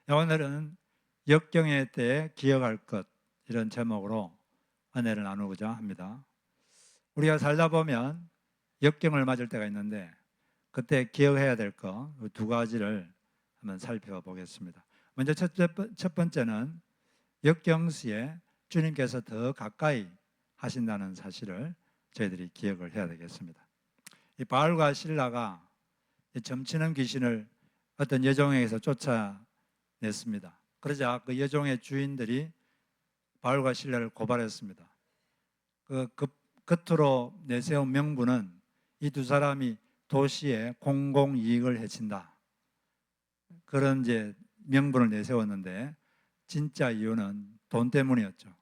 오늘은 역경의 때에 기억할 것, 이런 제목으로 은혜를 나누고자 합니다. 우리가 살다 보면 역경을 맞을 때가 있는데 그때 기억해야 될 것 두 가지를 한번 살펴보겠습니다. 먼저 첫 번째는 역경 시에 주님께서 더 가까이 하신다는 사실을 저희들이 기억을 해야 되겠습니다. 이 바울과 실라가 점치는 귀신을 어떤 여종에게서 쫓아냈습니다. 그러자 그 여종의 주인들이 바울과 실라를 고발했습니다. 겉으로 내세운 명분은 이 두 사람이 도시의 공공이익을 해친다, 그런 이제 명분을 내세웠는데 진짜 이유는 돈 때문이었죠.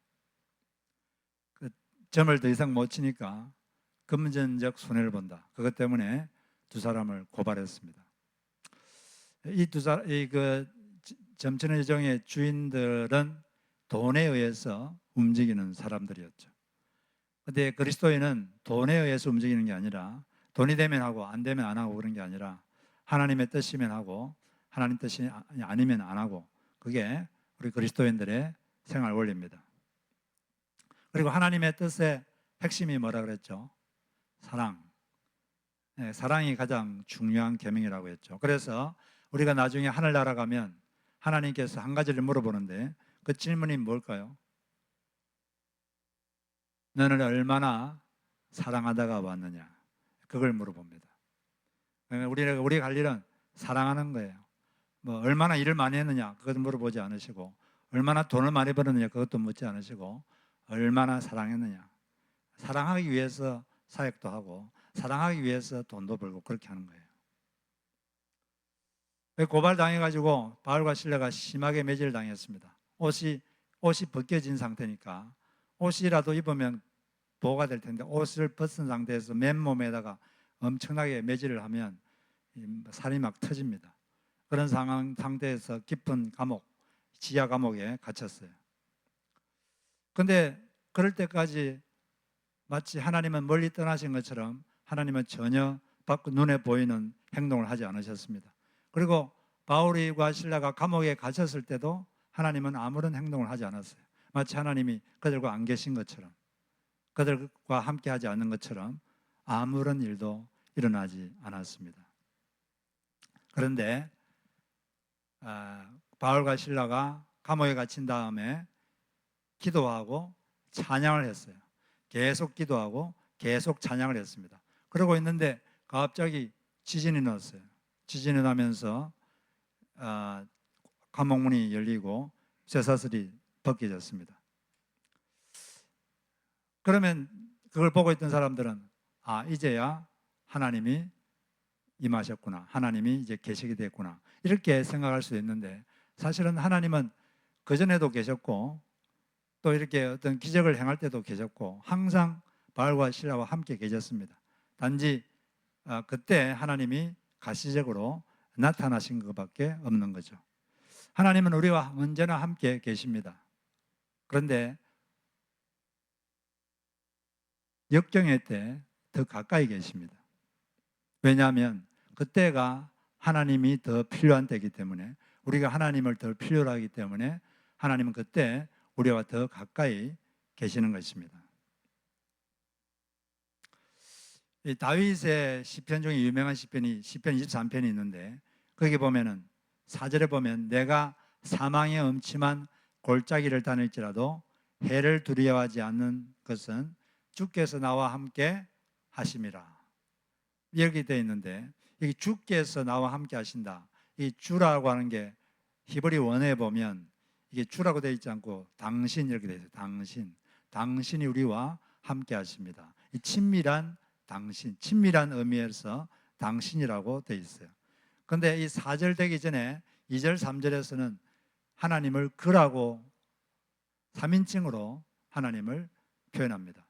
그 점을 더 이상 못 치니까 금전적 손해를 본다. 그것 때문에 두 사람을 고발했습니다. 그 점치는 여종의 주인들은 돈에 의해서 움직이는 사람들이었죠. 그런데 그리스도인은 돈에 의해서 움직이는 게 아니라, 돈이 되면 하고 안 되면 안 하고 그런 게 아니라 하나님의 뜻이면 하고 하나님 뜻이 아니면 안 하고, 그게 우리 그리스도인들의 생활 원리입니다. 그리고 하나님의 뜻의 핵심이 뭐라 그랬죠? 사랑. 네, 사랑이 가장 중요한 계명이라고 했죠. 그래서 우리가 나중에 하늘나라 가면 하나님께서 한 가지를 물어보는데 그 질문이 뭘까요? 너는 얼마나 사랑하다가 왔느냐? 그걸 물어봅니다. 우리가 갈 일은 사랑하는 거예요. 뭐 얼마나 일을 많이 했느냐 그것도 물어보지 않으시고, 얼마나 돈을 많이 벌었느냐 그것도 묻지 않으시고, 얼마나 사랑했느냐. 사랑하기 위해서 사역도 하고 사랑하기 위해서 돈도 벌고 그렇게 하는 거예요. 고발당해가지고 바울과 실라가 심하게 매질을 당했습니다. 옷이 벗겨진 상태니까 옷이라도 입으면 보호가 될 텐데 옷을 벗은 상태에서 맨몸에다가 엄청나게 매질을 하면 살이 막 터집니다. 그런 상태에서 깊은 감옥, 지하 감옥에 갇혔어요. 그런데 그럴 때까지 마치 하나님은 멀리 떠나신 것처럼 하나님은 전혀 눈에 보이는 행동을 하지 않으셨습니다. 그리고 바울과 실라가 감옥에 갇혔을 때도 하나님은 아무런 행동을 하지 않았어요. 마치 하나님이 그들과 안 계신 것처럼, 그들과 함께 하지 않는 것처럼 아무런 일도 일어나지 않았습니다. 그런데 바울과 실라가 감옥에 갇힌 다음에 기도하고 찬양을 했어요. 계속 기도하고 계속 찬양을 했습니다. 그러고 있는데 갑자기 지진이 났어요. 지진이 나면서 감옥문이 열리고 쇠사슬이 벗겨졌습니다. 그러면 그걸 보고 있던 사람들은 이제야 하나님이 임하셨구나, 하나님이 이제 계시게 됐구나, 이렇게 생각할 수도 있는데, 사실은 하나님은 그전에도 계셨고 또 이렇게 어떤 기적을 행할 때도 계셨고 항상 바울과 실라와 함께 계셨습니다. 단지 그때 하나님이 가시적으로 나타나신 것밖에 없는 거죠. 하나님은 우리와 언제나 함께 계십니다. 그런데 역경의 때 더 가까이 계십니다. 왜냐하면 그때가 하나님이 더 필요한 때이기 때문에, 우리가 하나님을 더 필요로 하기 때문에 하나님은 그때 우리와 더 가까이 계시는 것입니다. 이 다윗의 시편 중에 유명한 시편이 시편 23편이 있는데, 거기 보면은 4절에 보면 내가 사망의 음침한 골짜기를 다닐지라도 해를 두려워하지 않는 것은 주께서 나와 함께 하심이라, 이렇게 되어 있는데, 이 주께서 나와 함께 하신다, 이 주라고 하는 게 히브리 원어에 보면 이게 주라고 되어 있지 않고 당신 이렇게 되어 있어요. 당신이 우리와 함께 하십니다. 이 친밀한 당신, 친밀한 의미에서 당신이라고 되어 있어요. 그런데 이 4절 되기 전에 2절 3절에서는 하나님을 그라고 3인칭으로 하나님을 표현합니다.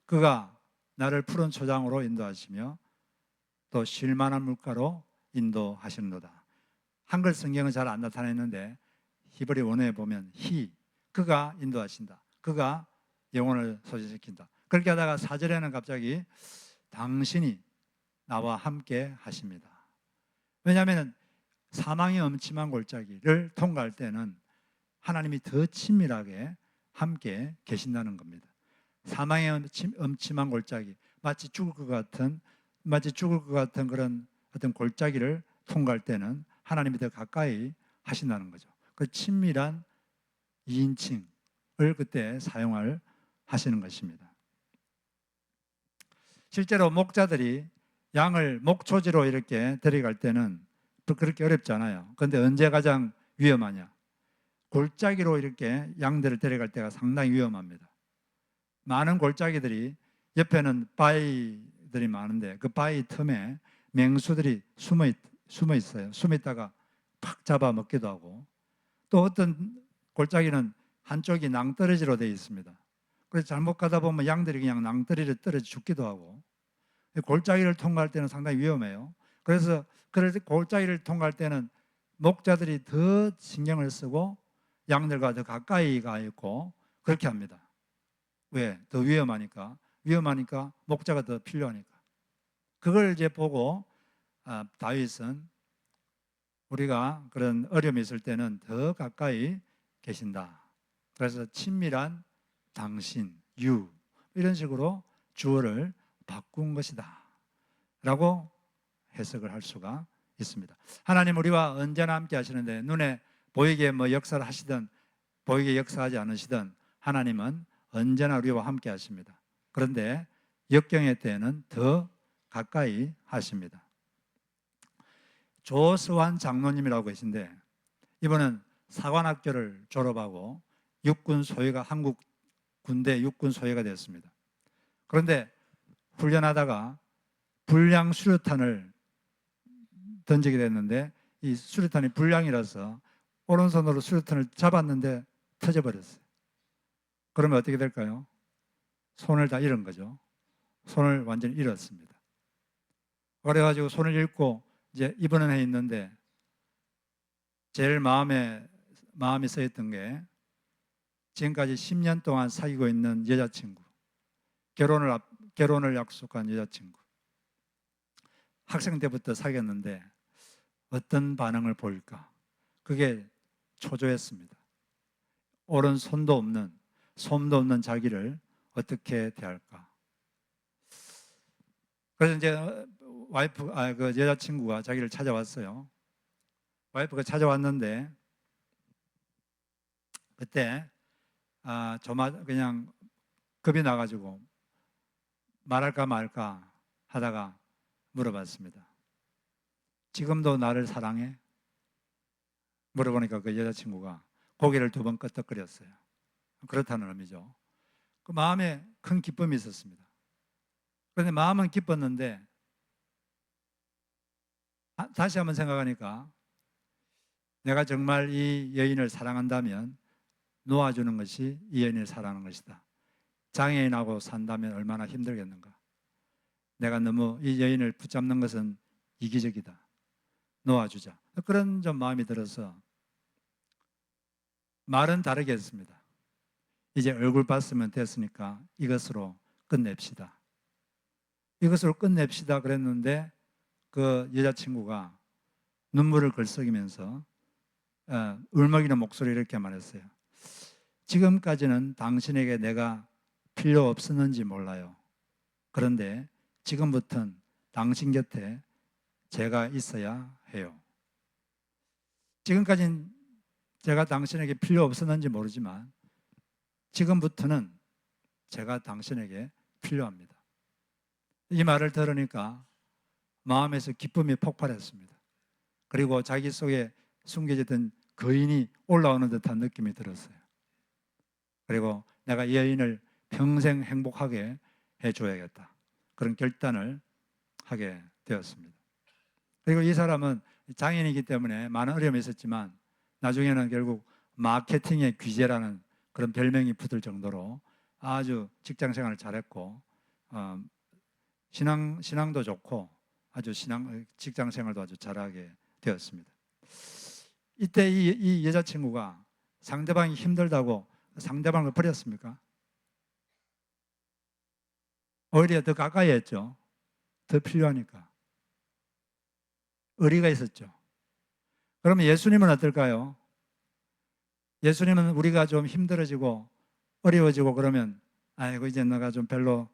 그가 나를 푸른 초장으로 인도하시며 또 쉴만한 물가로 인도하시는도다. 한글 성경은 잘 안 나타냈는데 히브리 원어에 보면 그가 인도하신다, 그가 영혼을 소진시킨다. 그렇게 하다가 4절에는 갑자기 당신이 나와 함께 하십니다. 왜냐하면 사망의 엄침한 골짜기를 통과할 때는 하나님이 더 친밀하게 함께 계신다는 겁니다. 사망의 엄침한 골짜기, 마치 죽을 것 같은 그런 어떤 골짜기를 통과할 때는 하나님이 더 가까이 하신다는 거죠. 그 친밀한 2인칭을 그때 하시는 것입니다. 실제로 목자들이 양을 목초지로 이렇게 데려갈 때는 그렇게 어렵지 않아요. 그런데 언제 가장 위험하냐? 골짜기로 이렇게 양들을 데려갈 때가 상당히 위험합니다. 많은 골짜기들이 옆에는 바위들이 많은데 그 바위 틈에 맹수들이 숨어 있어요. 숨어 있다가 팍 잡아 먹기도 하고, 또 어떤 골짜기는 한쪽이 낭떠러지로 되어 있습니다. 그래서 잘못 가다 보면 양들이 그냥 낭떠러지로 떨어져 죽기도 하고, 골짜기를 통과할 때는 상당히 위험해요. 그래서 골짜기를 통과할 때는 목자들이 더 신경을 쓰고 양들과 더 가까이 가 있고 그렇게 합니다. 왜? 더 위험하니까. 위험하니까 목자가 더 필요하니까. 그걸 이제 보고 다윗은 우리가 그런 어려움이 있을 때는 더 가까이 계신다. 그래서 친밀한 당신, 유, 이런 식으로 주어를 바꾼 것이다 라고 해석을 할 수가 있습니다. 하나님 우리와 언제나 함께 하시는데 눈에 보이게 역사를 하시든 보이게 역사하지 않으시든 하나님은 언제나 우리와 함께 하십니다. 그런데 역경의 때에는 더 가까이 하십니다. 조서환 장로님이라고 계신데 이분은 사관학교를 졸업하고 한국 군대 육군 소위가 되었습니다. 그런데 훈련하다가 불량 수류탄을 던지게 됐는데 이 수류탄이 불량이라서 오른손으로 수류탄을 잡았는데 터져버렸어요. 그러면 어떻게 될까요? 손을 다 잃은 거죠. 손을 완전히 잃었습니다. 그래가지고 손을 잃고 이제 입원을 해 있는데 제일 마음이 쓰였던 게 지금까지 10년 동안 사귀고 있는 여자친구, 결혼을 약속한 여자친구, 학생 때부터 사귀었는데 어떤 반응을 보일까? 그게 초조했습니다. 오른손도 없는, 솜도 없는 자기를 어떻게 대할까? 그래서 이제 그 여자친구가 자기를 찾아왔어요. 와이프가 찾아왔는데 그때 그냥 겁이 나가지고 말할까 말까 하다가 물어봤습니다. 지금도 나를 사랑해? 물어보니까 그 여자친구가 고개를 2번 끄덕거렸어요. 그렇다는 의미죠. 그 마음에 큰 기쁨이 있었습니다. 그런데 마음은 기뻤는데 다시 한번 생각하니까 내가 정말 이 여인을 사랑한다면 놓아주는 것이 이 여인을 사랑하는 것이다. 장애인하고 산다면 얼마나 힘들겠는가. 내가 너무 이 여인을 붙잡는 것은 이기적이다. 놓아주자. 그런 좀 마음이 들어서 말은 다르게 했습니다. 이제 얼굴 봤으면 됐으니까 이것으로 끝냅시다. 이것으로 끝냅시다 그랬는데 그 여자친구가 눈물을 글썽이면서 울먹이는 목소리로 이렇게 말했어요. 지금까지는 당신에게 내가 필요 없었는지 몰라요. 그런데 지금부터는 당신 곁에 제가 있어야 해요. 지금까지는 제가 당신에게 필요 없었는지 모르지만 지금부터는 제가 당신에게 필요합니다. 이 말을 들으니까 마음에서 기쁨이 폭발했습니다. 그리고 자기 속에 숨겨졌던 거인이 올라오는 듯한 느낌이 들었어요. 그리고 내가 이 여인을 평생 행복하게 해줘야겠다. 그런 결단을 하게 되었습니다. 그리고 이 사람은 장애인이기 때문에 많은 어려움이 있었지만 나중에는 결국 마케팅의 귀재라는 그런 별명이 붙을 정도로 아주 직장 생활을 잘했고 신앙도 좋고 아주 직장 생활도 아주 잘하게 되었습니다. 이때 이 여자친구가 상대방이 힘들다고 상대방을 버렸습니까? 오히려 더 가까이 했죠. 더 필요하니까. 의리가 있었죠. 그러면 예수님은 어떨까요? 예수님은 우리가 좀 힘들어지고 어려워지고 그러면 아이고 이제 너가 좀 별로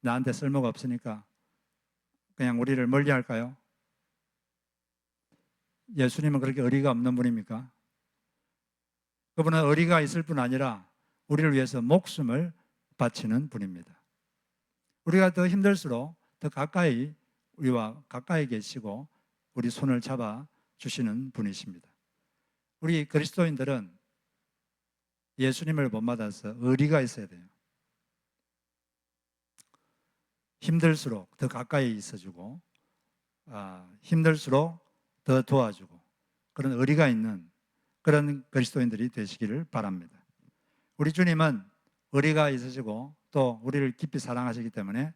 나한테 쓸모가 없으니까 그냥 우리를 멀리 할까요? 예수님은 그렇게 의리가 없는 분입니까? 그분은 의리가 있을 뿐 아니라 우리를 위해서 목숨을 바치는 분입니다. 우리가 더 힘들수록 더 가까이 우리와 가까이 계시고 우리 손을 잡아 주시는 분이십니다. 우리 그리스도인들은 예수님을 본받아서 의리가 있어야 돼요. 힘들수록 더 가까이 있어주고 힘들수록 더 도와주고 그런 의리가 있는 그런 그리스도인들이 되시기를 바랍니다. 우리 주님은 의리가 있으시고 또 우리를 깊이 사랑하시기 때문에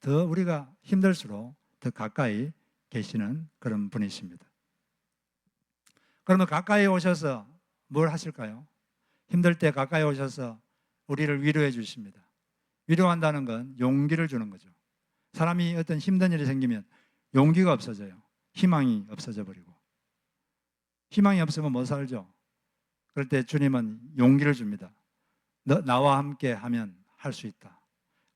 더 우리가 힘들수록 더 가까이 계시는 그런 분이십니다. 그러면 가까이 오셔서 뭘 하실까요? 힘들 때 가까이 오셔서 우리를 위로해 주십니다. 위로한다는 건 용기를 주는 거죠. 사람이 어떤 힘든 일이 생기면 용기가 없어져요. 희망이 없어져 버리고. 희망이 없으면 못 살죠. 그럴 때 주님은 용기를 줍니다. 나와 함께 하면 할 수 있다.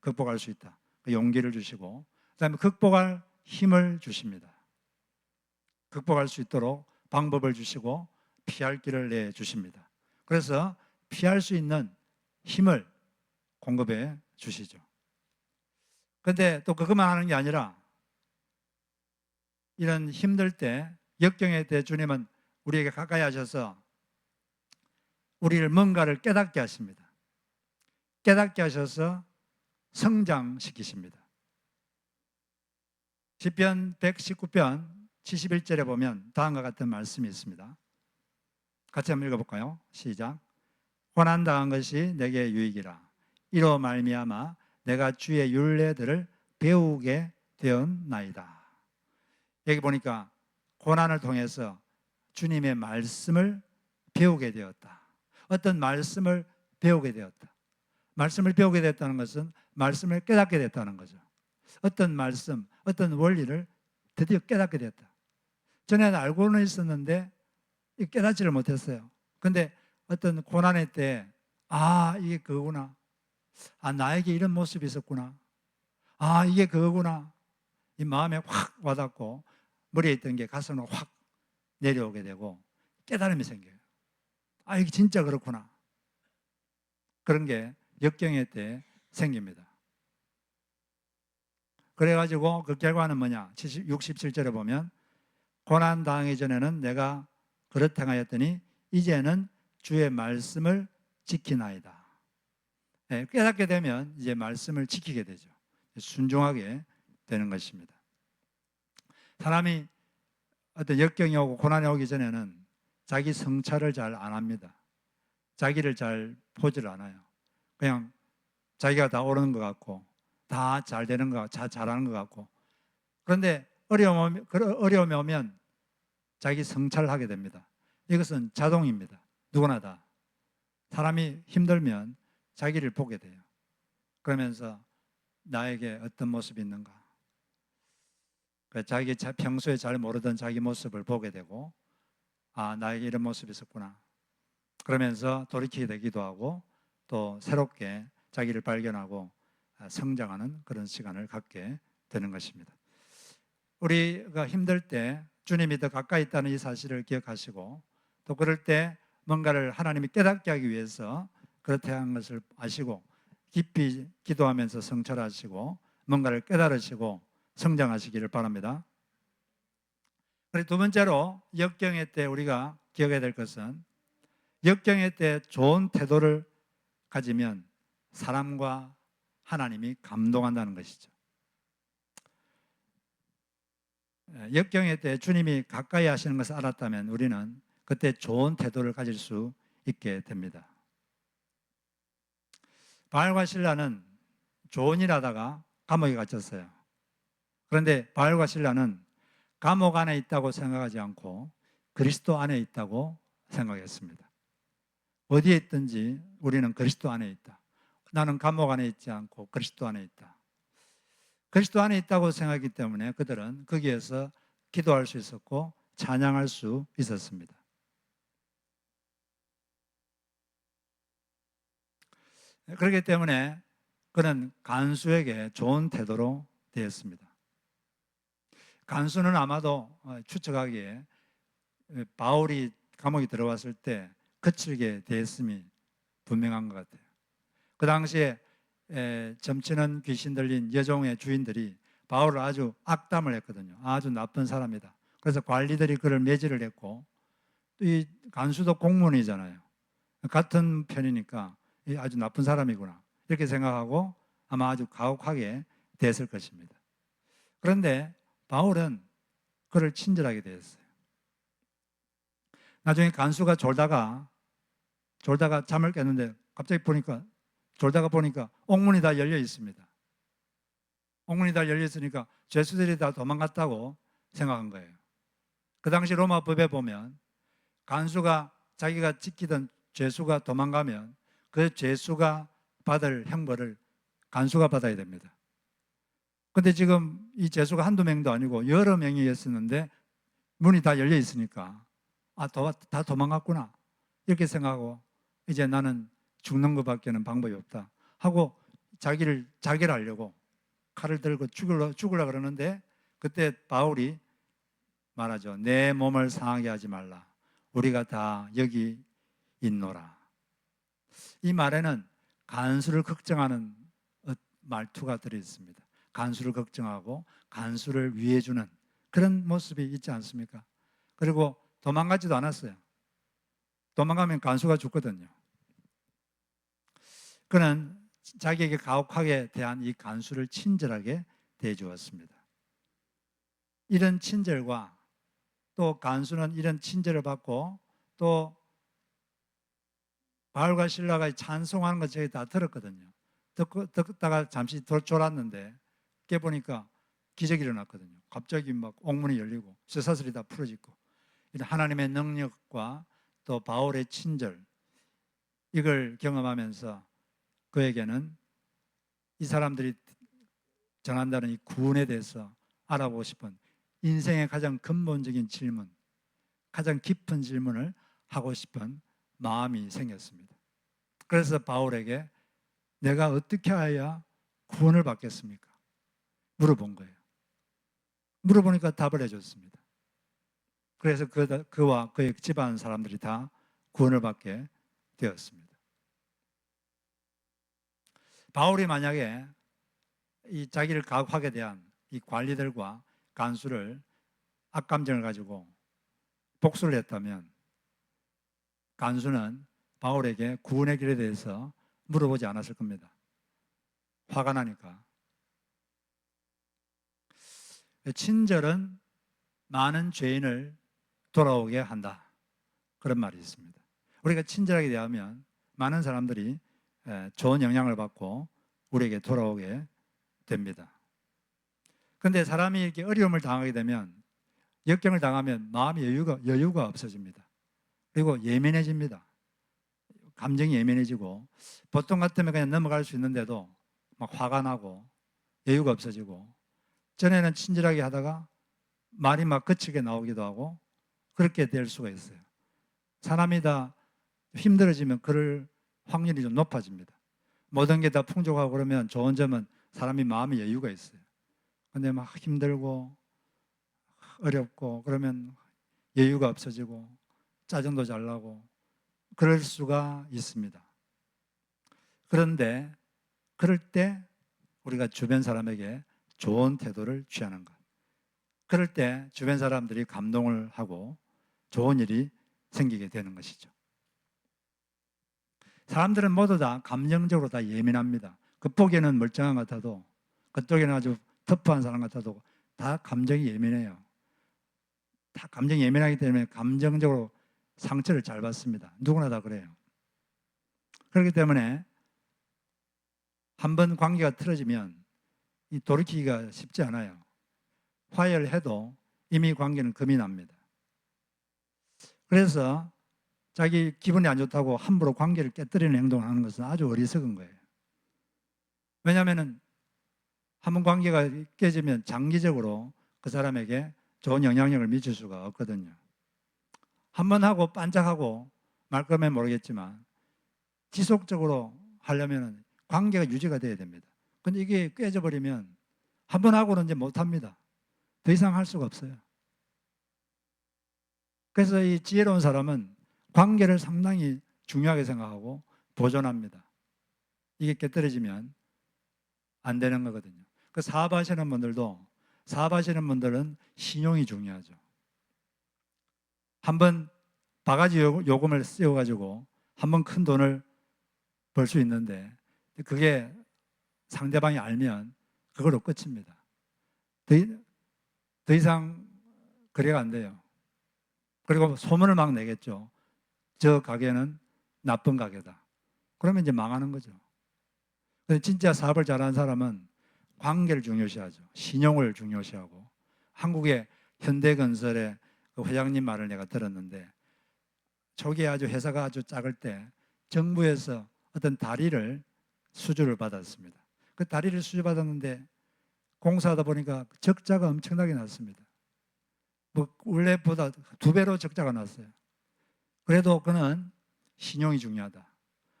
극복할 수 있다. 그 용기를 주시고 그다음에 극복할 힘을 주십니다. 극복할 수 있도록 방법을 주시고 피할 길을 내주십니다. 그래서 피할 수 있는 힘을 공급해 주시죠. 그런데 또 그것만 하는 게 아니라 이런 힘들 때, 역경의 때 주님은 우리에게 가까이 하셔서 우리를 뭔가를 깨닫게 하십니다. 깨닫게 하셔서 성장시키십니다. 시편 119편 71절에 보면 다음과 같은 말씀이 있습니다. 같이 한번 읽어볼까요? 시작. 고난당한 것이 내게 유익이라. 이로 말미암아 내가 주의 율례들을 배우게 되었나이다. 여기 보니까 고난을 통해서 주님의 말씀을 배우게 되었다. 어떤 말씀을 배우게 되었다. 말씀을 배우게 됐다는 것은 말씀을 깨닫게 됐다는 거죠. 어떤 말씀, 어떤 원리를 드디어 깨닫게 됐다. 전에는 알고는 있었는데 깨닫지를 못했어요. 그런데 어떤 고난의 때 이게 그거구나. 나에게 이런 모습이 있었구나. 이게 그거구나. 이 마음에 확 와닿고 머리에 있던 게 가슴으로 확 내려오게 되고 깨달음이 생겨요. 이게 진짜 그렇구나. 그런 게 역경의 때 생깁니다. 그래가지고 그 결과는 뭐냐? 67절에 보면 고난 당하기 전에는 내가 그렇다 하였더니 이제는 주의 말씀을 지키나이다. 깨닫게 되면 이제 말씀을 지키게 되죠. 순종하게 되는 것입니다. 사람이 어떤 역경이 오고 고난이 오기 전에는 자기 성찰을 잘 안 합니다. 자기를 잘 보질 않아요. 그냥 자기가 다 옳은 것 같고 다 잘 되는 것 같고 잘하는 것 같고 그런데 어려움이 오면 자기 성찰을 하게 됩니다. 이것은 자동입니다. 누구나 다. 사람이 힘들면 자기를 보게 돼요. 그러면서 나에게 어떤 모습이 있는가. 자기 평소에 잘 모르던 자기 모습을 보게 되고 나에게 이런 모습이 있었구나. 그러면서 돌이키게 되기도 하고 또 새롭게 자기를 발견하고 성장하는 그런 시간을 갖게 되는 것입니다. 우리가 힘들 때 주님이 더 가까이 있다는 이 사실을 기억하시고 또 그럴 때 뭔가를 하나님이 깨닫게 하기 위해서 그렇게 한 것을 아시고 깊이 기도하면서 성찰하시고 뭔가를 깨달으시고 성장하시기를 바랍니다. 그리고 두 번째로 역경의 때 우리가 기억해야 될 것은 역경의 때 좋은 태도를 가지면 사람과 하나님이 감동한다는 것이죠. 역경의 때 주님이 가까이 하시는 것을 알았다면 우리는 그때 좋은 태도를 가질 수 있게 됩니다. 바알과 실라는 좋은 일 하다가 감옥에 갇혔어요. 그런데 바알과 실라는 감옥 안에 있다고 생각하지 않고 그리스도 안에 있다고 생각했습니다. 어디에 있든지 우리는 그리스도 안에 있다. 나는 감옥 안에 있지 않고 그리스도 안에 있다. 그리스도 안에 있다고 생각하기 때문에 그들은 거기에서 기도할 수 있었고 찬양할 수 있었습니다. 그렇기 때문에 그는 간수에게 좋은 태도로 대했습니다. 간수는 아마도 추측하기에 바울이 감옥에 들어왔을 때 거칠게 대했음이 분명한 것 같아요. 그 당시에 점치는 귀신 들린 여종의 주인들이 바울을 아주 악담을 했거든요. 아주 나쁜 사람이다. 그래서 관리들이 그를 매질을 했고, 또 이 간수도 공무원이잖아요. 같은 편이니까 아주 나쁜 사람이구나 이렇게 생각하고 아마 아주 가혹하게 대했을 것입니다. 그런데 바울은 그를 친절하게 대했어요. 나중에 간수가 졸다가 잠을 깼는데 갑자기 졸다가 보니까 옥문이 다 열려 있습니다. 옥문이 다 열려 있으니까 죄수들이 다 도망갔다고 생각한 거예요. 그 당시 로마 법에 보면 간수가 자기가 지키던 죄수가 도망가면 그 죄수가 받을 형벌을 간수가 받아야 됩니다. 근데 지금 이 죄수가 한두 명도 아니고 여러 명이었었는데 문이 다 열려 있으니까 다 도망갔구나 이렇게 생각하고 이제 나는 죽는 것밖에는 방법이 없다 하고 자기를 자결하려고 칼을 들고 죽으려 그러는데 그때 바울이 말하죠. 내 몸을 상하게 하지 말라. 우리가 다 여기 있노라. 이 말에는 간수를 걱정하는 말투가 들어있습니다. 간수를 걱정하고 간수를 위해주는 그런 모습이 있지 않습니까? 그리고 도망가지도 않았어요. 도망가면 간수가 죽거든요. 그는 자기에게 가혹하게 대한 이 간수를 친절하게 대해주었습니다. 이런 친절과 또 간수는 이런 친절을 받고 또 바울과 실라가 찬송하는 것 저희 다 들었거든요. 듣다가 잠시 졸았는데 깨보니까 기적이 일어났거든요. 갑자기 막 옥문이 열리고 쇠사슬이 다 풀어지고 이런 하나님의 능력과 또 바울의 친절 이걸 경험하면서 그에게는 이 사람들이 전한다는 이 구원에 대해서 알아보고 싶은 인생의 가장 근본적인 질문, 가장 깊은 질문을 하고 싶은 마음이 생겼습니다. 그래서 바울에게 내가 어떻게 해야 구원을 받겠습니까? 물어본 거예요. 물어보니까 답을 해줬습니다. 그래서 그와 그의 집안 사람들이 다 구원을 받게 되었습니다. 바울이 만약에 이 자기를 가혹하게 대한 이 관리들과 간수를 악감정을 가지고 복수를 했다면 간수는 바울에게 구원의 길에 대해서 물어보지 않았을 겁니다. 화가 나니까. 친절은 많은 죄인을 돌아오게 한다. 그런 말이 있습니다. 우리가 친절하게 대하면 많은 사람들이 좋은 영향을 받고 우리에게 돌아오게 됩니다. 그런데 사람이 이렇게 어려움을 당하게 되면 역경을 당하면 마음의 여유가 없어집니다. 그리고 예민해집니다. 감정이 예민해지고 보통 같으면 그냥 넘어갈 수 있는데도 막 화가 나고 여유가 없어지고 전에는 친절하게 하다가 말이 막 거칠게 나오기도 하고 그렇게 될 수가 있어요. 사람이 다 힘들어지면 그럴 확률이 좀 높아집니다. 모든 게 다 풍족하고 그러면 좋은 점은 사람이 마음의 여유가 있어요. 근데 막 힘들고 어렵고 그러면 여유가 없어지고 짜증도 잘 나고 그럴 수가 있습니다. 그런데 그럴 때 우리가 주변 사람에게 좋은 태도를 취하는 것. 그럴 때 주변 사람들이 감동을 하고 좋은 일이 생기게 되는 것이죠. 사람들은 모두 다 감정적으로 다 예민합니다. 그쪽에는 멀쩡한 것 같아도 그쪽에는 아주 터프한 사람 같아도 다 감정이 예민해요. 다 감정이 예민하기 때문에 감정적으로 상처를 잘 받습니다. 누구나 다 그래요. 그렇기 때문에 한번 관계가 틀어지면 이 돌이키기가 쉽지 않아요. 화해해도 이미 관계는 금이 납니다. 그래서 자기 기분이 안 좋다고 함부로 관계를 깨뜨리는 행동을 하는 것은 아주 어리석은 거예요. 왜냐하면 한번 관계가 깨지면 장기적으로 그 사람에게 좋은 영향력을 미칠 수가 없거든요. 한번 하고 반짝하고 말 거면 모르겠지만 지속적으로 하려면 관계가 유지가 돼야 됩니다. 근데 이게 깨져버리면 한 번 하고는 이제 못합니다. 더 이상 할 수가 없어요. 그래서 이 지혜로운 사람은 관계를 상당히 중요하게 생각하고 보존합니다. 이게 깨떨어지면 안 되는 거거든요. 그 사업하시는 분들은 신용이 중요하죠. 한번 바가지 요금을 씌워가지고 한번 큰 돈을 벌 수 있는데 그게 상대방이 알면 그걸로 끝입니다. 더 이상 거래가 안 돼요. 그리고 소문을 막 내겠죠. 저 가게는 나쁜 가게다. 그러면 이제 망하는 거죠. 근데 진짜 사업을 잘하는 사람은 관계를 중요시하죠. 신용을 중요시하고. 한국의 현대건설의 그 회장님 말을 내가 들었는데 초기에 회사가 아주 작을 때 정부에서 어떤 다리를 수주를 받았습니다. 그 다리를 수주받았는데 공사하다 보니까 적자가 엄청나게 났습니다. 뭐 원래보다 2배로 적자가 났어요. 그래도 그는 신용이 중요하다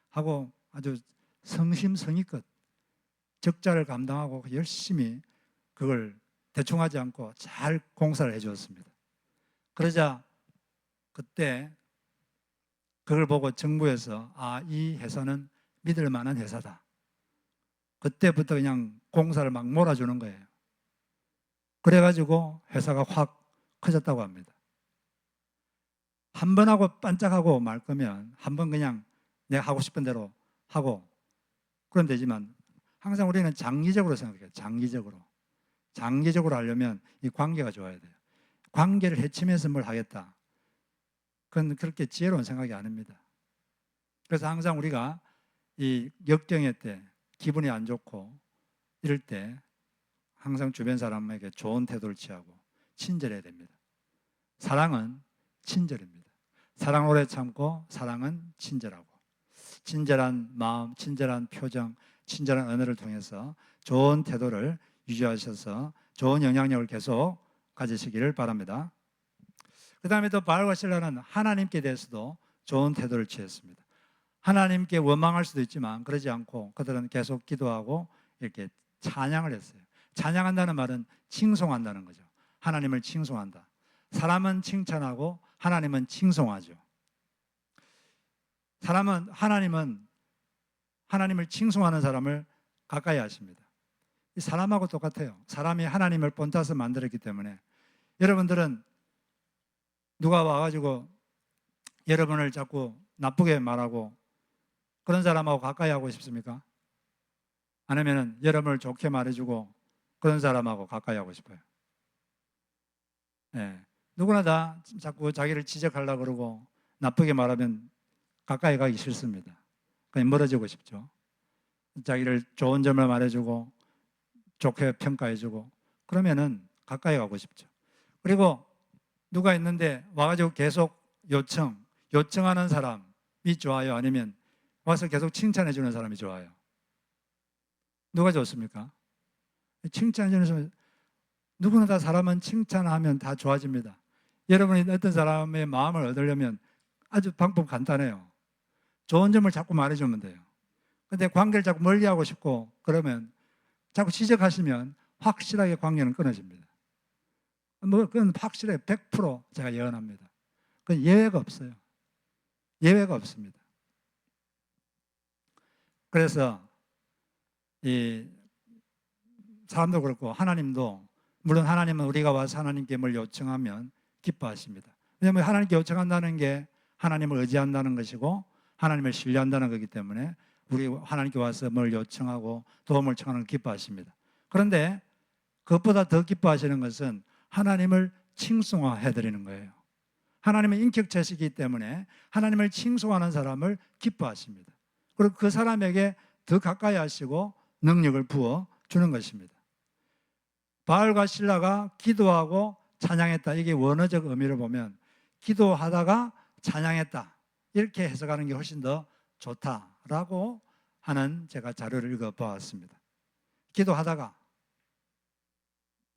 하고 아주 성심성의껏 적자를 감당하고 열심히 그걸 대충 하지 않고 잘 공사를 해 주었습니다. 그러자 그때 그걸 보고 정부에서 이 회사는 믿을 만한 회사다. 그때부터 그냥 공사를 막 몰아주는 거예요. 그래가지고 회사가 확 커졌다고 합니다. 한 번 하고 반짝하고 말 거면 한 번 그냥 내가 하고 싶은 대로 하고 그러면 되지만 항상 우리는 장기적으로 생각해요. 장기적으로 하려면 이 관계가 좋아야 돼요. 관계를 해치면서 뭘 하겠다. 그건 그렇게 지혜로운 생각이 아닙니다. 그래서 항상 우리가 이 역경의 때 기분이 안 좋고 이럴 때 항상 주변 사람에게 좋은 태도를 취하고 친절해야 됩니다. 사랑은 친절입니다. 사랑 오래 참고 사랑은 친절하고 친절한 마음, 친절한 표정, 친절한 언어를 통해서 좋은 태도를 유지하셔서 좋은 영향력을 계속 가지시기를 바랍니다. 그 다음에 또 바울과 실라는 하나님께 대해서도 좋은 태도를 취했습니다. 하나님께 원망할 수도 있지만 그러지 않고 그들은 계속 기도하고 이렇게 찬양을 했어요. 찬양한다는 말은 칭송한다는 거죠. 하나님을 칭송한다. 사람은 칭찬하고 하나님은 칭송하죠. 하나님을 칭송하는 사람을 가까이 하십니다. 이 사람하고 똑같아요. 사람이 하나님을 본따서 만들었기 때문에 여러분들은 누가 와가지고 여러분을 자꾸 나쁘게 말하고 그런 사람하고 가까이 하고 싶습니까? 아니면 여러분을 좋게 말해주고 그런 사람하고 가까이 하고 싶어요? 네. 누구나 다 자꾸 자기를 지적하려고 그러고 나쁘게 말하면 가까이 가기 싫습니다. 그냥 멀어지고 싶죠. 자기를 좋은 점을 말해주고 좋게 평가해주고 그러면은 가까이 가고 싶죠. 그리고 누가 있는데 와가지고 계속 요청하는 사람이 좋아요? 아니면 와서 계속 칭찬해주는 사람이 좋아요? 누가 좋습니까? 칭찬해주는 사람, 누구나 다 사람은 칭찬하면 다 좋아집니다. 여러분이 어떤 사람의 마음을 얻으려면 아주 방법 간단해요. 좋은 점을 자꾸 말해주면 돼요. 근데 관계를 자꾸 멀리하고 싶고 그러면 자꾸 지적하시면 확실하게 관계는 끊어집니다. 그건 확실하게 100% 제가 예언합니다. 그건 예외가 없어요. 예외가 없습니다. 그래서 이 사람도 그렇고 하나님도 물론 하나님은 우리가 와서 하나님께 뭘 요청하면 기뻐하십니다. 왜냐하면 하나님께 요청한다는 게 하나님을 의지한다는 것이고 하나님을 신뢰한다는 거기 때문에 우리 하나님께 와서 뭘 요청하고 도움을 청하는 걸 기뻐하십니다. 그런데 그것보다 더 기뻐하시는 것은 하나님을 칭송해드리는 거예요. 하나님은 인격체시기 때문에 하나님을 칭송하는 사람을 기뻐하십니다. 그리고 그 사람에게 더 가까이 하시고 능력을 부어 주는 것입니다. 바울과 실라가 기도하고 찬양했다. 이게 원어적 의미를 보면 기도하다가 찬양했다. 이렇게 해석하는 게 훨씬 더 좋다라고 하는 제가 자료를 읽어보았습니다. 기도하다가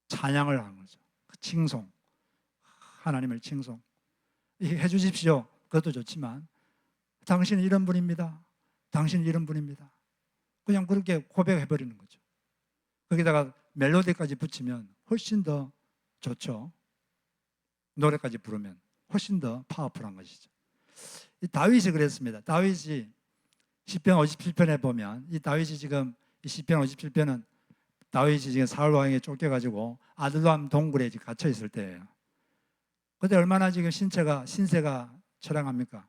찬양을 하는 거죠. 칭송. 하나님을 칭송. 해 주십시오. 그것도 좋지만 당신은 이런 분입니다. 당신은 이런 분입니다. 그냥 그렇게 고백해 버리는 거죠. 거기다가 멜로디까지 붙이면 훨씬 더 좋죠. 노래까지 부르면 훨씬 더 파워풀한 것이죠. 이 다윗이 그랬습니다. 다윗이 시편 57편에 보면 이 다윗이 지금 이 시편 57편은 다윗이 지금 사울 왕에게 쫓겨가지고 아들람 동굴에 갇혀 있을 때예요. 그때 얼마나 지금 신세가 처량합니까?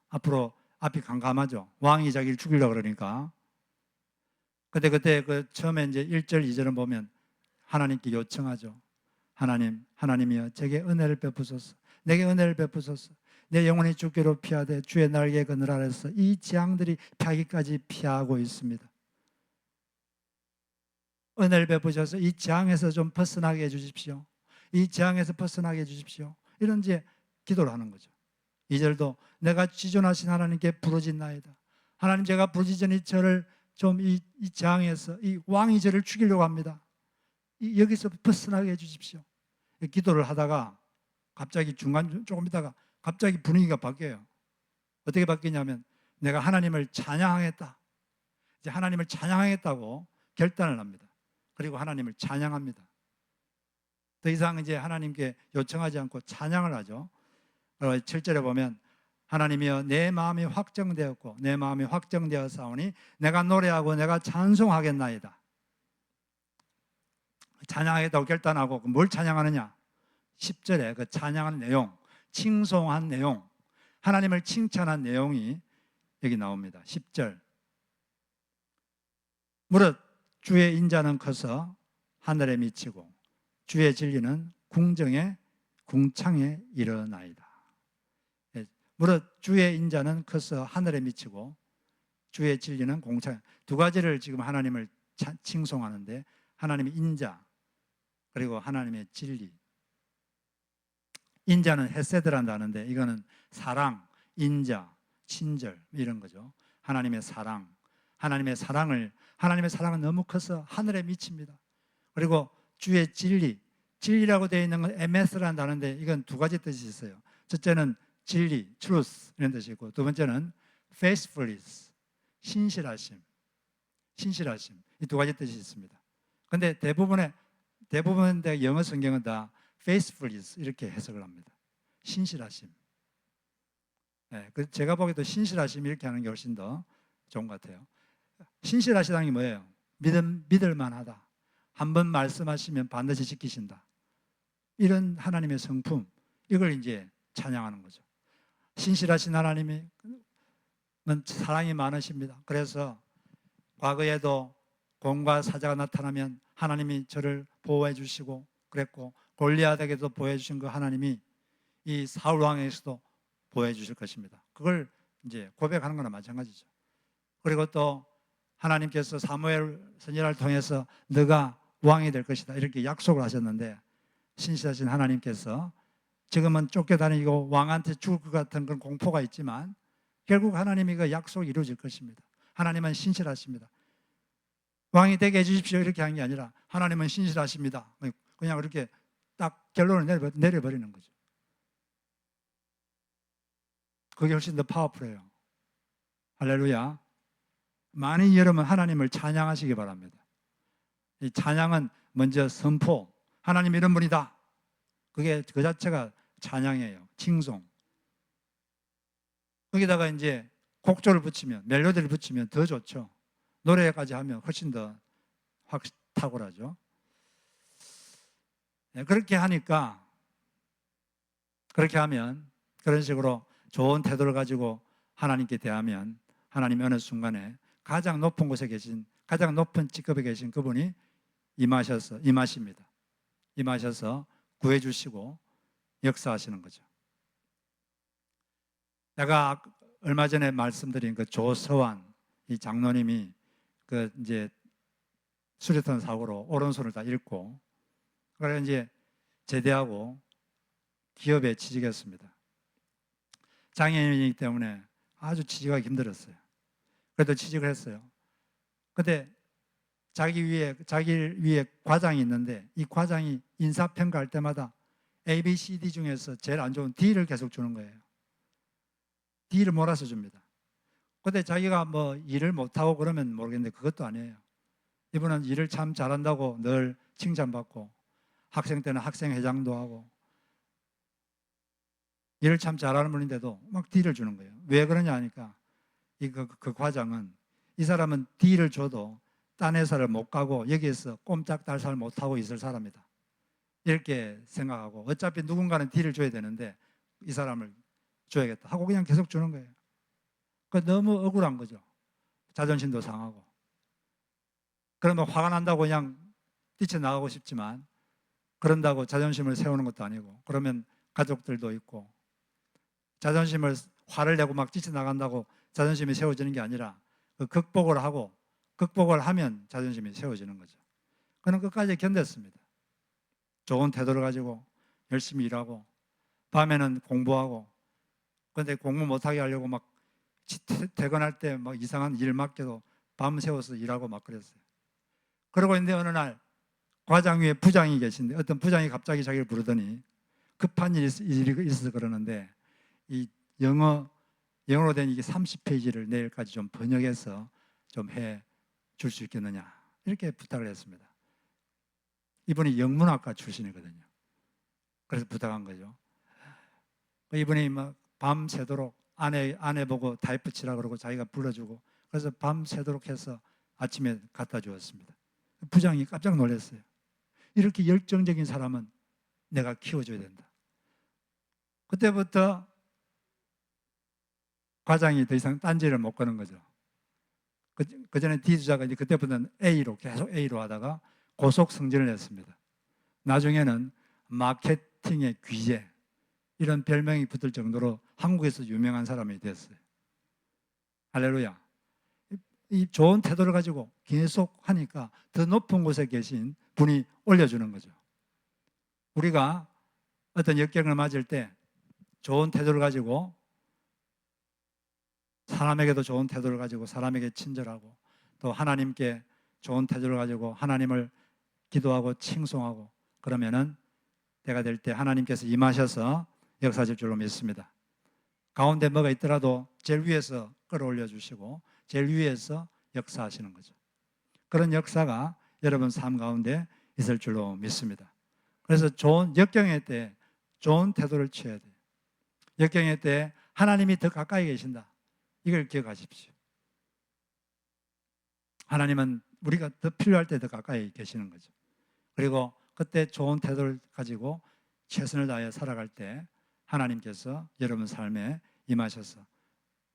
앞으로 앞이 캄캄하죠. 왕이 자기를 죽이려고 그러니까. 그때 그 처음에 이제 1절, 2절을 보면 하나님께 요청하죠. 하나님이여 제게 은혜를 베푸소서. 내게 은혜를 베푸소서. 내 영혼이 죽기로 피하되 주의 날개 그늘 아래서 이 재앙들이 피하기까지 피하고 있습니다. 은혜를 베푸셔서 이 재앙에서 좀 벗어나게 해주십시오. 이 재앙에서 벗어나게 해주십시오. 이런 이제 기도를 하는 거죠. 2절도 내가 지존하신 하나님께 부르짖나이다. 하나님 제가 부르짖으니 저를 좀 이 재앙에서 이 왕이 저를 죽이려고 합니다. 여기서 벗어나게 해주십시오. 기도를 하다가 갑자기 중간 조금 있다가 갑자기 분위기가 바뀌어요. 어떻게 바뀌냐면 내가 하나님을 찬양하겠다. 이제 하나님을 찬양하겠다고 결단을 합니다. 그리고 하나님을 찬양합니다. 더 이상 이제 하나님께 요청하지 않고 찬양을 하죠. 7절에 보면 하나님이여 내 마음이 확정되었고 내 마음이 확정되어 싸우니 내가 노래하고 내가 찬송하겠나이다. 찬양하겠다고 결단하고 뭘 찬양하느냐? 10절에 그 찬양하는 내용, 칭송한 내용, 하나님을 칭찬한 내용이 여기 나옵니다. 10절 무릇 주의 인자는 커서 하늘에 미치고 주의 진리는 궁창에 일어나이다. 무릇 주의 인자는 커서 하늘에 미치고 주의 진리는 공창. 두 가지를 지금 하나님을 칭송하는데 하나님의 인자 그리고 하나님의 진리. 인자는 헤세드란다 하는데 이거는 사랑, 인자, 친절 이런 거죠. 하나님의 사랑. 하나님의 사랑은 너무 커서 하늘에 미칩니다. 그리고 주의 진리라고 되어 있는 건 MS라는 단어인데 이건 두 가지 뜻이 있어요. 첫째는 진리, truth 이런 뜻이 있고 두 번째는 faithfulness, 신실하심 이 두 가지 뜻이 있습니다. 그런데 대부분의 영어 성경은 다 faithfulness 이렇게 해석을 합니다. 신실하심. 네, 제가 보기에도 신실하심 이렇게 하는 게 훨씬 더 좋은 것 같아요. 신실하시다는 게 뭐예요? 믿을 만하다. 한번 말씀하시면 반드시 지키신다. 이런 하나님의 성품, 이걸 이제 찬양하는 거죠. 신실하신 하나님은 사랑이 많으십니다. 그래서 과거에도 공과 사자가 나타나면 하나님이 저를 보호해 주시고 그랬고 골리앗에게도 보호해 주신 그 하나님이 이 사울 왕에게서도 보호해 주실 것입니다. 그걸 이제 고백하는 거나 마찬가지죠. 그리고 또 하나님께서 사무엘 선지자를 통해서 너가 왕이 될 것이다 이렇게 약속을 하셨는데 신실하신 하나님께서 지금은 쫓겨다니고 왕한테 죽을 것 같은 그런 공포가 있지만 결국 하나님이 그 약속이 이루어질 것입니다. 하나님은 신실하십니다. 왕이 되게 해주십시오 이렇게 하는 게 아니라 하나님은 신실하십니다. 그냥 그렇게 딱 결론을 내려버리는 거죠. 그게 훨씬 더 파워풀해요. 할렐루야. 많이 여러분 하나님을 찬양하시기 바랍니다. 이 찬양은 먼저 선포, 하나님 이런 분이다. 그게 그 자체가 찬양이에요. 칭송. 거기다가 이제 곡조를 붙이면, 멜로디를 붙이면 더 좋죠. 노래까지 하면 훨씬 더 확 탁월하죠. 네, 그렇게 하면 그런 식으로 좋은 태도를 가지고 하나님께 대하면 하나님이 어느 순간에 가장 높은 곳에 계신, 가장 높은 직급에 계신 그분이 임하십니다. 임하셔서 구해주시고 역사하시는 거죠. 내가 얼마 전에 말씀드린 그 조서환 이 장로님이 그 이제 수류탄 사고로 오른손을 다 잃고 그래서 이제 제대하고 기업에 취직했습니다. 장애인이기 때문에 아주 취직하기 힘들었어요. 그래도 취직을 했어요. 근데 자기 위에 과장이 있는데 이 과장이 인사평가할 때마다 A, B, C, D 중에서 제일 안 좋은 D를 계속 주는 거예요. D를 몰아서 줍니다. 근데 자기가 뭐 일을 못하고 그러면 모르겠는데 그것도 아니에요. 이분은 일을 참 잘한다고 늘 칭찬받고, 학생 때는 학생회장도 하고, 일을 참 잘하는 분인데도 막 D를 주는 거예요. 왜 그러냐 하니까 그 과장은, 이 사람은 D를 줘도 딴 회사를 못 가고 여기에서 꼼짝달싹 못하고 있을 사람이다, 이렇게 생각하고, 어차피 누군가는 D를 줘야 되는데 이 사람을 줘야겠다 하고 그냥 계속 주는 거예요. 너무 억울한 거죠. 자존심도 상하고. 그러면 화가 난다고 그냥 뛰쳐나가고 싶지만, 그런다고 자존심을 세우는 것도 아니고, 그러면 가족들도 있고, 자존심을 화를 내고 막 뛰쳐나간다고 자존심이 세워지는 게 아니라 극복을 하고, 극복을 하면 자존심이 세워지는 거죠. 그는 끝까지 견뎠습니다. 좋은 태도를 가지고 열심히 일하고, 밤에는 공부하고, 그런데 공부 못하게 하려고 막 퇴근할 때 막 이상한 일 맡겨도 밤 새워서 일하고 막 그랬어요. 그러고 있는데 어느 날 과장 위에 부장이 계신데, 어떤 부장이 갑자기 자기를 부르더니 급한 일이 있어서 그러는데, 이 영어로 된 이게 30페이지를 내일까지 좀 번역해서 좀 해 줄 수 있겠느냐, 이렇게 부탁을 했습니다. 이분이 영문학과 출신이거든요. 그래서 부탁한 거죠. 이분이 막 밤새도록 아내 보고 타이프 치라 그러고 자기가 불러주고, 그래서 밤새도록 해서 아침에 갖다 주었습니다. 부장이 깜짝 놀랐어요. 이렇게 열정적인 사람은 내가 키워줘야 된다. 그때부터 과장이 더 이상 딴지를 못 거는 거죠. 그 전에 D 주자가 이제 그때부터는 A로 계속 A로 하다가 고속 승진을 했습니다. 나중에는 마케팅의 귀재, 이런 별명이 붙을 정도로 한국에서 유명한 사람이 됐어요. 할렐루야. 이 좋은 태도를 가지고 계속 하니까 더 높은 곳에 계신 분이 올려주는 거죠. 우리가 어떤 역경을 맞을 때 좋은 태도를 가지고, 사람에게도 좋은 태도를 가지고 사람에게 친절하고, 또 하나님께 좋은 태도를 가지고 하나님을 기도하고 칭송하고, 그러면은 때가 될 때 하나님께서 임하셔서 역사하실 줄로 믿습니다. 가운데 뭐가 있더라도 제일 위에서 끌어올려 주시고 제일 위에서 역사하시는 거죠. 그런 역사가 여러분 삶 가운데 있을 줄로 믿습니다. 그래서 좋은 역경의 때 좋은 태도를 취해야 돼요. 역경의 때 하나님이 더 가까이 계신다, 이걸 기억하십시오. 하나님은 우리가 더 필요할 때 더 가까이 계시는 거죠. 그리고 그때 좋은 태도를 가지고 최선을 다해 살아갈 때 하나님께서 여러분 삶에 임하셔서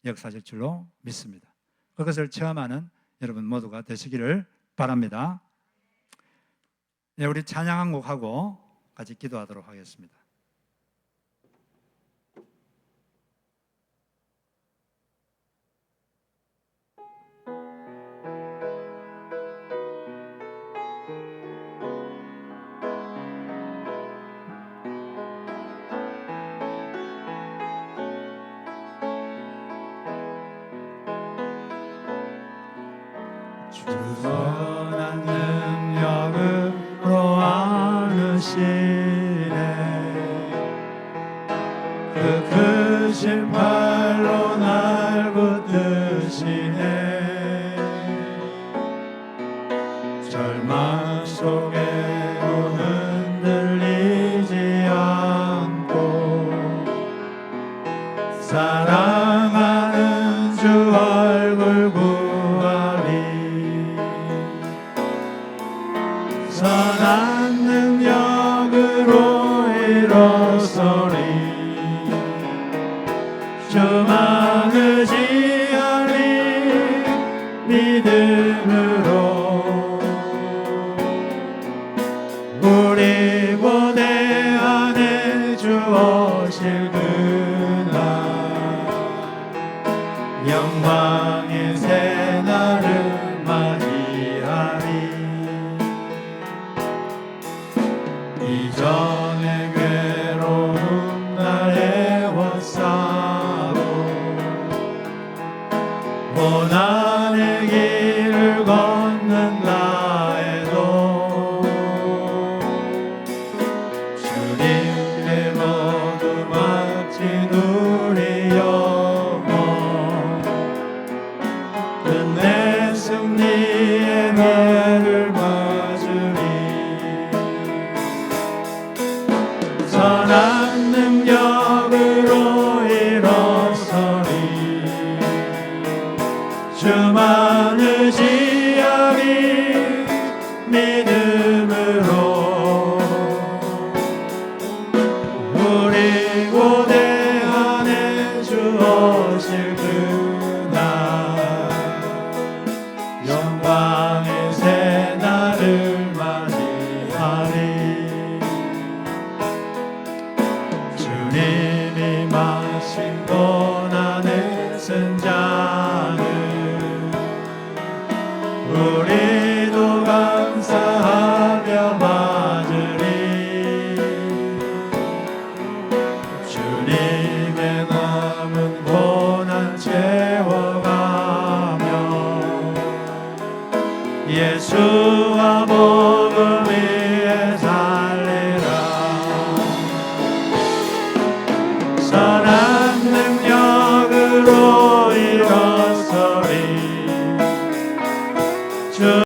역사하실 줄로 믿습니다. 그것을 체험하는 여러분 모두가 되시기를 바랍니다. 네, 우리 찬양 한 곡 하고 같이 기도하도록 하겠습니다. 주선한 능력으로 안으시네, 그 크신 팔로 날 붙드시네. 절망 속에도 흔들리지 않고 사랑하는 주 얼굴 선한 능력으로 일어서리. 주만 의지하리 믿음으로. 우리 고대 안에 주 오실 그날, 영광의 새날을 맞이하리. 이전의 괴로움 날 애워싸고 고난의 길을 걷는다 해도 주님 임하신 고난의 승자는 우리도 감사하며 맞으리. 주님의 남은 고난 채워가며 예수와